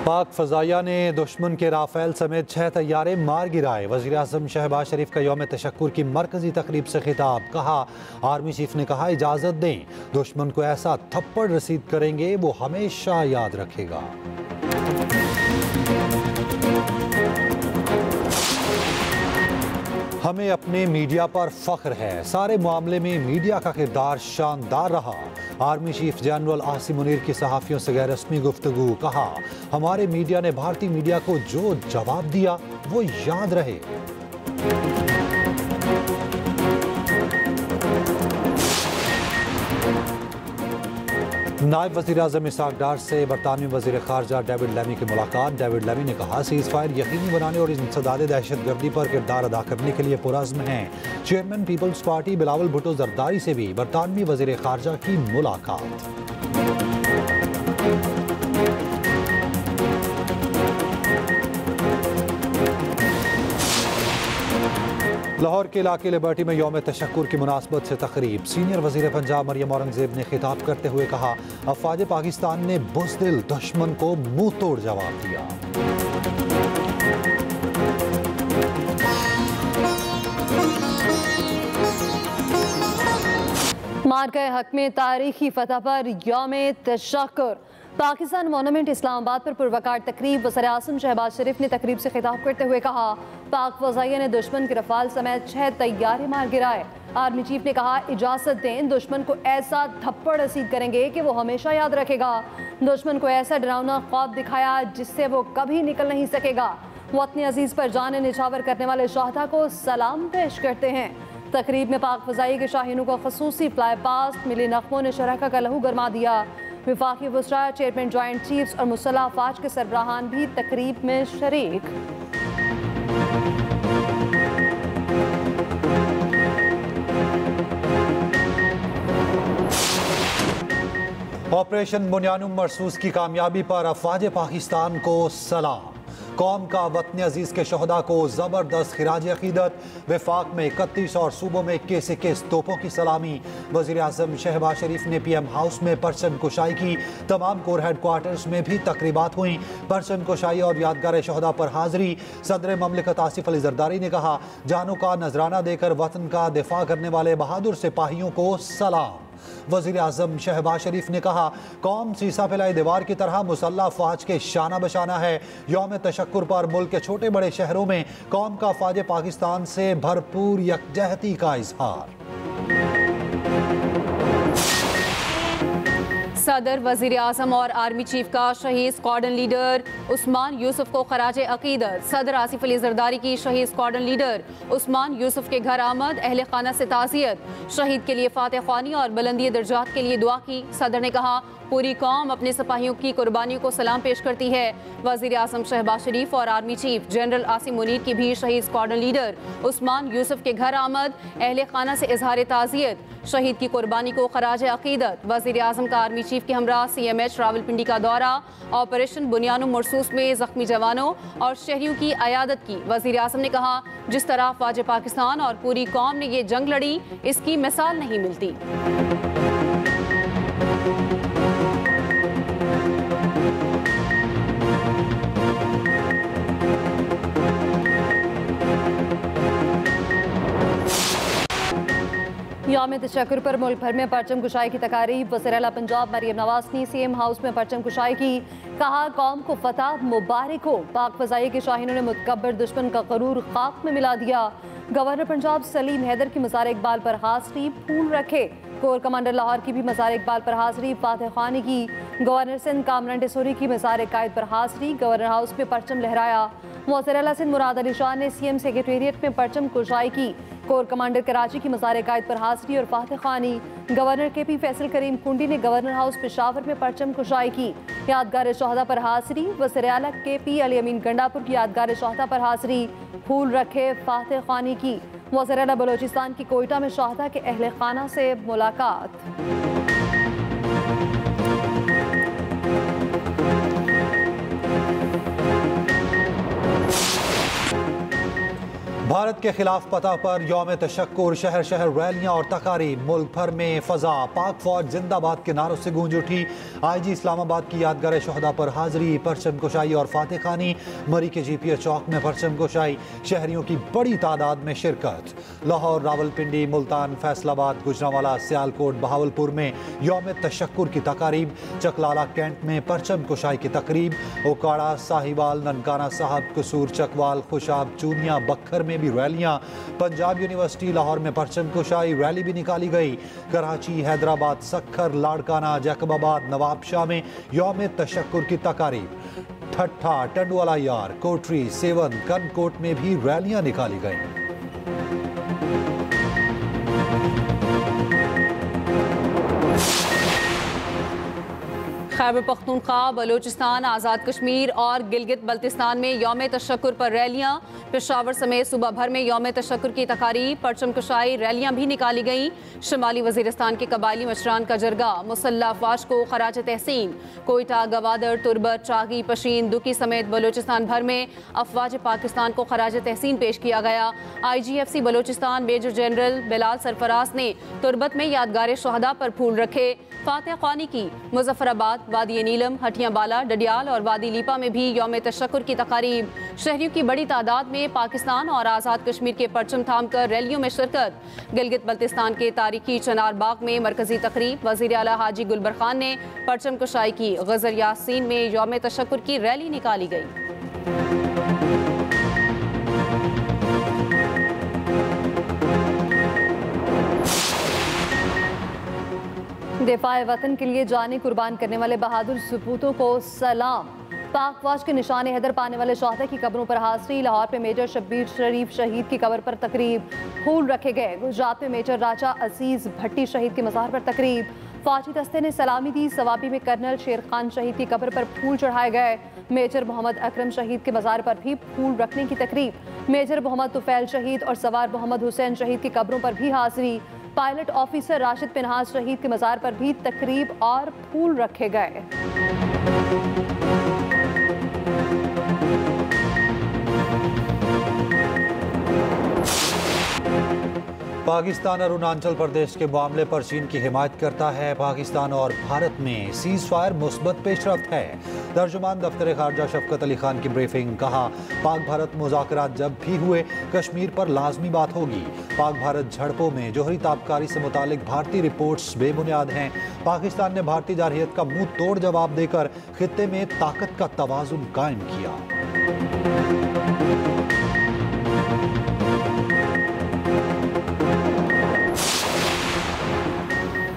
पाक फजाइया ने दुश्मन के राफेल समेत 6 तैयारे मार गिराए। वज़ीर आज़म शहबाज शरीफ का यौम तशक्कुर की मरकजी तकरीब से खिताब। कहा, आर्मी चीफ ने कहा इजाज़त दें, दुश्मन को ऐसा थप्पड़ रसीद करेंगे वो हमेशा याद रखेगा। हमें अपने मीडिया पर फख्र है, सारे मामले में मीडिया का किरदार शानदार रहा। Army chief general Asim Munir की सहाफ़ियों से गैर रस्मी गुफ्तगू। कहा, हमारे मीडिया ने भारतीय मीडिया को जो जवाब दिया वो याद रहे। नायब वज़ीर आज़म इसहाक डार से बरतानवी वज़ीर ख़ारजा डेविड लैमी की मुलाकात। डेविड लैमी ने कहा, सीज़ फायर यकीनी बनाने और इंसदाद दहशतगर्दी पर किरदार अदा करने के लिए पुरज़्म हैं। Chairman People's Party Bilawal Bhutto Zardari से भी बरतानवी वज़ीर ख़ारजा की मुलाकात। लाहौर के इलाके लिबर्टी में यौम तशक्कुर की मुनासबत से तकरीब। सीनियर वज़ीर पंजाब मरियम औरंगज़ेब ने खिताब करते हुए कहा, अफ़वाज पाकिस्तान ने बुज़दिल दुश्मन को मुंह तोड़ जवाब दिया। मार्का हक में तारीखी फतह पर यौम तशक्कुर। पाकिस्तान मोनूमेंट इस्लामाबाद पर पुरवकार तकरीब। वज़ीर आज़म शहबाज शरीफ ने तकरीब से खिताब करते हुए कहा, पाक फज़ाइया ने दुश्मन के रफ़ाल समेत 6 तैयारे मार गिराए। आर्मी चीफ ने कहा, इजाज़त दें, दुश्मन को ऐसा थप्पड़ रसीद करेंगे कि वो हमेशा याद रखेगा। दुश्मन को ऐसा डरावना ख्वाब दिखाया जिससे वो कभी निकल नहीं सकेगा। वो अपने अजीज़ पर जान निछावर करने वाले शहदा को सलाम पेश करते हैं। तकरीब में पाक फज़ाइया के शाहीनों को खसूसी फ्लाई पास्ट मिली नख्मों ने शरका का लहू गरमा दिया। विफाकी वज़रा, चेयरमैन जॉइंट चीफ्स और मुसल्लह अफ़वाज के सरबराहान भी तकरीब में शरीक। ऑपरेशन बुनियानुम मरसूस की कामयाबी पर अफ़वाज पाकिस्तान को सलाम। कौम का वतन अजीज के शहदा को ज़बरदस्त खिराज अकीदत। वफाक में 31 और सूबों में 21 तोपों की सलामी। वज़ीर आज़म शहबाज शरीफ ने PM हाउस में परचम कुशाई की। तमाम कोर हेड क्वार्टर्स में भी तकरीबात हुई। परचम कुशाई और यादगार शहदा पर हाजिरी। सदर ममलिकत आसिफ अली जरदारी ने कहा, जानों का नजराना देकर वतन का दिफा करने वाले बहादुर सिपाहियों को सलाम। वज़ीर आज़म शहबाज शरीफ ने कहा, कौम सीसा फैलाई दीवार की तरह मुसल्लह अफ़वाज के शाना बशाना है। यौम तशक्कुर पर मुल्क के छोटे बड़े शहरों में कौम का अफ़वाज पाकिस्तान से भरपूर यकजहती का इज़हार। सदर, वज़ीर आज़म और आर्मी चीफ का शहीद स्क्वाड्रन लीडर उस्मान यूसुफ को खराज अकीदत। सदर आसिफ अली जरदारी की शहीद स्क्वाड्रन लीडर उस्मान यूसुफ के घर आमद। अहले खाना से ताज़ियत। शहीद के लिए फातह ख्वानी और बुलंदी दर्जात के लिए दुआ की। सदर ने कहा, पूरी कौम अपने सिपाहियों की कुर्बानियों को सलाम पेश करती है। वज़ीर आज़म शहबाज शरीफ और army chief general Asim Munir की भी शहीद स्क्वाड्रन लीडर उस्मान यूसुफ के घर आमद। अहले खाना से इजहार ताज़ियत। शहीद की कुर्बानी को खराज अकीदत। वज़ीर आज़म का आर्मी चीफ के हमरा CMH रावलपिंडी का दौरा। ऑपरेशन बुनियानुम मरसूस में जख्मी जवानों और शहरियों की अयादत की। वज़ीर आज़म ने कहा, जिस तरह अफ़वाज पाकिस्तान और पूरी कौम ने ये जंग लड़ी, इसकी मिसाल नहीं मिलती। यौम तशक्कुर पर मुल्क भर में परचम कुशाई की तकारीब। वज़ीर आला पंजाब मरियम नवाज ने CM हाउस में परचम कुशाई की। कहा, कौम को फतह मुबारक हो। पाक फज़ाइया के शाहीनों ने मुतकब्बर दुश्मन का गरूर खाक में मिला दिया। गवर्नर पंजाब सलीम हैदर की मज़ार इकबाल पर हाज़री। फूल रखे। कोर कमांडर लाहौर की भी मज़ार इकबाल पर हाज़री। फातह ख्वानी की। गवर्नर सिंध कामरान टेसोरी की मज़ार कायद पर हाज़री। गवर्नर हाउस में परचम लहराया। वज़ीर आला सिंध मुराद अली शाह ने CM सेक्रेटेरिएट में परचम कुशाई की। कोर कमांडर कराची की मज़ार कायद पर हाज़री और फातह ख्वानी। गवर्नर KP फैसल करीम कुंडी ने गवर्नर हाउस पेशावर में परचम कुशाई की। यादगार शहदा पर हाज़री। वज़ीर आला KP अली अमीन गंडापुर की यादगार शहदा पर हाज़री। फूल रखे। फातह ख्वानी की। वज़ीर आला बलोचिस्तान की कोयटा में शहदा के अहले खाना से मुलाकात। भारत के खिलाफ पता पर यौम तशक्कुर, शहर शहर रैलियां और तकारीब, मुल्क भर में फजा पाक फौज जिंदाबाद के नारों से गूंज उठी। IG इस्लामाबाद की यादगार शहदा पर हाजिरी, परचम कुशाई और फातह खानी। मरी के GPA चौक में परचम कुशाई, शहरियों की बड़ी तादाद में शिरकत। लाहौर, रावलपिंडी, मुल्तान, फैसलाबाद, गुजरांवाला, सियालकोट, बहावलपुर में यौम तशक्कुर की तकारीब। चकलाला कैंट में परचम कुशाई की तकरीब। ओकाड़ा, साहिवाल, ननकाना साहब, कसूर, चकवाल, खुशाब, चूनिया, बखर में भी रैलियां। पंजाब यूनिवर्सिटी लाहौर में परचम कुशाई रैली भी निकाली गई। कराची, हैदराबाद, सक्खर, लाड़काना, जैकबाबाद, नवाबशाह में यौम तशक्कुर की तकारीब। ठट्ठा, टंडवाला यार, कोटरी, सेवन, कनकोट में भी रैलियां निकाली गई। खैबर पख्तूनख्वा, बलूचिस्तान, आज़ाद कश्मीर और गिलगित बल्तिस्तान में यौम तशक्कुर पर रैलियां। पेशावर समेत सूबा भर में यौम तशक्कुर की तकारीब, परचम कुशाई रैलियां भी निकाली गईं। शुमाली वजीरिस्तान के कबायली मशरान का जरगा मुसल्लह अफवाज को खराज तहसीन। कोयटा, गवादर, तुरबत, चागी, पशीन, दुकी समेत बलूचिस्तान भर में अफवाज पाकिस्तान को खराज तहसीन पेश किया गया। IGFC Balochistan major general Bilal Sarfraz ने तुरबत में यादगार शहदा पर फूल रखे। फातह खानी की मुजफ्फराबाद, वादी नीलम, हटियां बाला, डडियाल और वादी लीपा में भी यौम तशक्कुर की तकारीब। शहरियों की बड़ी तादाद में पाकिस्तान और आज़ाद कश्मीर के परचम थाम कर रैलियों में शिरकत। गिलगित बल्तिस्तान के तारीखी चनार बाग में मरकजी तकरीब। वज़ीर आला हाजी गुलबर खान ने परचम कुशाई की। गजर यासीन में यौम तशक्कुर की रैली निकाली गई। दिफाए वतन के लिए जाने कुर्बान करने वाले बहादुर सपूतों को सलाम। पाक फौज के निशाने हैदर पाने वाले शोहदा की कब्रों पर हाजिरी। लाहौर में मेजर शब्बीर शरीफ शहीद की कब्र पर तकरीब, फूल रखे गए। गुजरात में मेजर राजा अजीज भट्टी शहीद के मज़ार पर तकरीब, फौजी दस्ते ने सलामी दी। सवाबी में कर्नल शेर खान शहीद की कब्र पर फूल चढ़ाए गए। मेजर मोहम्मद अकरम शहीद के मज़ार पर भी फूल रखने की तकरीब। मेजर मोहम्मद तुफैल शहीद और सवार मोहम्मद हुसैन शहीद की कब्रों पर भी हाजिरी। पायलट ऑफिसर राशिद पिनहास शहीद के मज़ार पर भी तकरीब और फूल रखे गए। पाकिस्तान अरुणाचल प्रदेश के मामले पर चीन की हिमायत करता है। पाकिस्तान और भारत में सीज फायर मुस्बत पेशरफ्त है। तर्जुमान दफ्तर खारजा शफकत अली खान की ब्रीफिंग। कहा, पाक भारत मुज़ाकरात जब भी हुए कश्मीर पर लाजमी बात होगी। पाक भारत झड़पों में जोहरी ताबकारी से मुतालिक भारतीय रिपोर्ट्स बेबुनियाद हैं। पाकिस्तान ने भारतीय जारहियत का मुंह तोड़ जवाब देकर खित्ते में ताकत का तवाज़ुन कायम किया।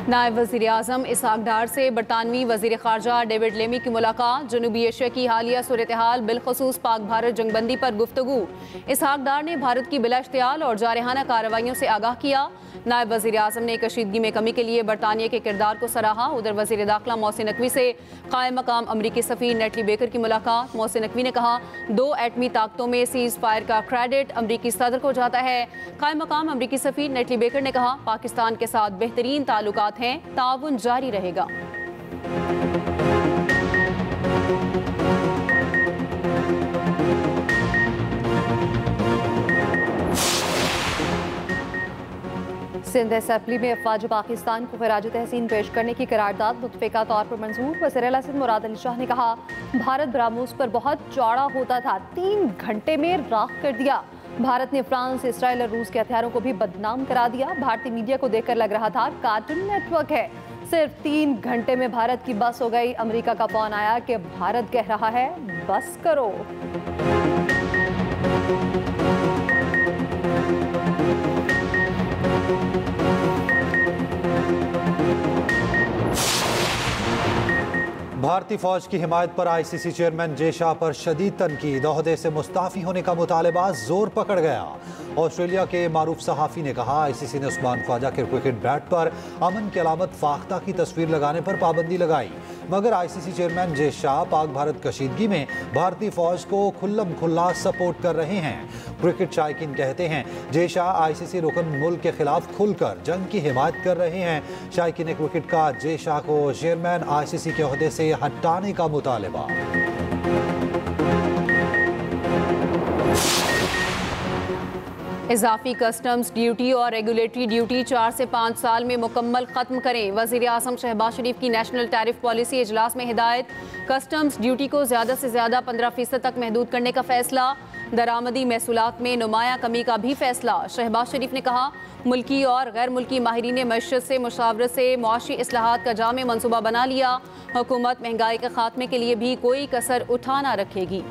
नायब वज़ीर आज़म इसहाक डार से बरतानवी वज़ीर ख़ारजा डेविड लेमी की मुलाकात। जनूबी एशिया की हालिया सूरत हाल, बिलखसूस पाक भारत जंगबंदी पर गुफ्तगू। इसहाक डार ने भारत की बिला इख्तियार और जारहाना कार्रवाइयों से आगाह किया। नायब वज़ीर आज़म ने कशीदगी में कमी के लिए बरतानिया के किरदार को सराहा। उधर वज़ीर दाखिला मोहसिन नकवी से क़ायम मकाम अमरीकी सफ़ीर नेटली बेकर की मुलाकात। मोहसिन नकवी ने कहा, 2 एटमी ताकतों में सीज़ फायर का क्रेडिट अमरीकी सदर को जाता है। क़ायम मकाम अमरीकी सफ़ीर नेटली बेकर ने कहा, पाकिस्तान के साथ बेहतरीन ताल्लुकात हैं, ताउन जारी रहेगा। सिंध असेंबली में अफवाज पाकिस्तान को खराज तहसीन पेश करने की करारदाद मुतफ़िका तौर पर मंजूर। वज़ीर आला सिंध मुराद अली शाह ने कहा, भारत ब्राह्मोस पर बहुत चौड़ा होता था, 3 घंटे में राख कर दिया। भारत ने फ्रांस, इसराइल और रूस के हथियारों को भी बदनाम करा दिया। भारतीय मीडिया को देखकर लग रहा था कार्टून नेटवर्क है। सिर्फ 3 घंटे में भारत की बस हो गई। अमेरिका का फोन आया कि भारत कह रहा है बस करो। भारतीय फौज की हिमायत पर ICC चेयरमैन जे शाह पर शदीद तनकीद। ओहदे से मुस्ताफी होने का मुतालबा जोर पकड़ गया। ऑस्ट्रेलिया के मारूफ सहाफ़ी ने कहा, ICC ने उस्मान ख्वाजा के क्रिकेट बैट पर अमन की अलामत फाख्ता की तस्वीर लगाने पर पाबंदी लगाई। मगर ICC चेयरमैन जे शाह पाक भारत कशीदगी में भारतीय फौज को खुल्लम खुल्ला सपोर्ट कर रहे हैं। क्रिकेट शायकीन कहते हैं, जे शाह ICC रुकन मुल्क के खिलाफ खुलकर जंग की हिमायत कर रहे हैं। शायकीन क्रिकेट का जे शाह को चेयरमैन ICC के ओहदे से हटाने का मुतालबा। इजाफी कस्टम्स ड्यूटी और रेगुलेटरी ड्यूटी 4 से 5 साल में मुकम्मल खत्म करें। वज़ीर आज़म शहबाज शरीफ की नेशनल टैरिफ पॉलिसी इजलास में हिदायत। कस्टम्स ड्यूटी को ज़्यादा से ज़्यादा 15% तक महदूद करने का फैसला। दरामदी महसूलात में नुमाया कमी का भी फैसला। शहबाज शरीफ ने कहा, मुल्की और गैर मुल्की माहिरीन मईशत से मुशावरत से मुआशी इस्लाहात का जामे मनसूबा बना लिया। हुकूमत महंगाई के खात्मे के लिए भी कोई कसर उठा ना रखेगी।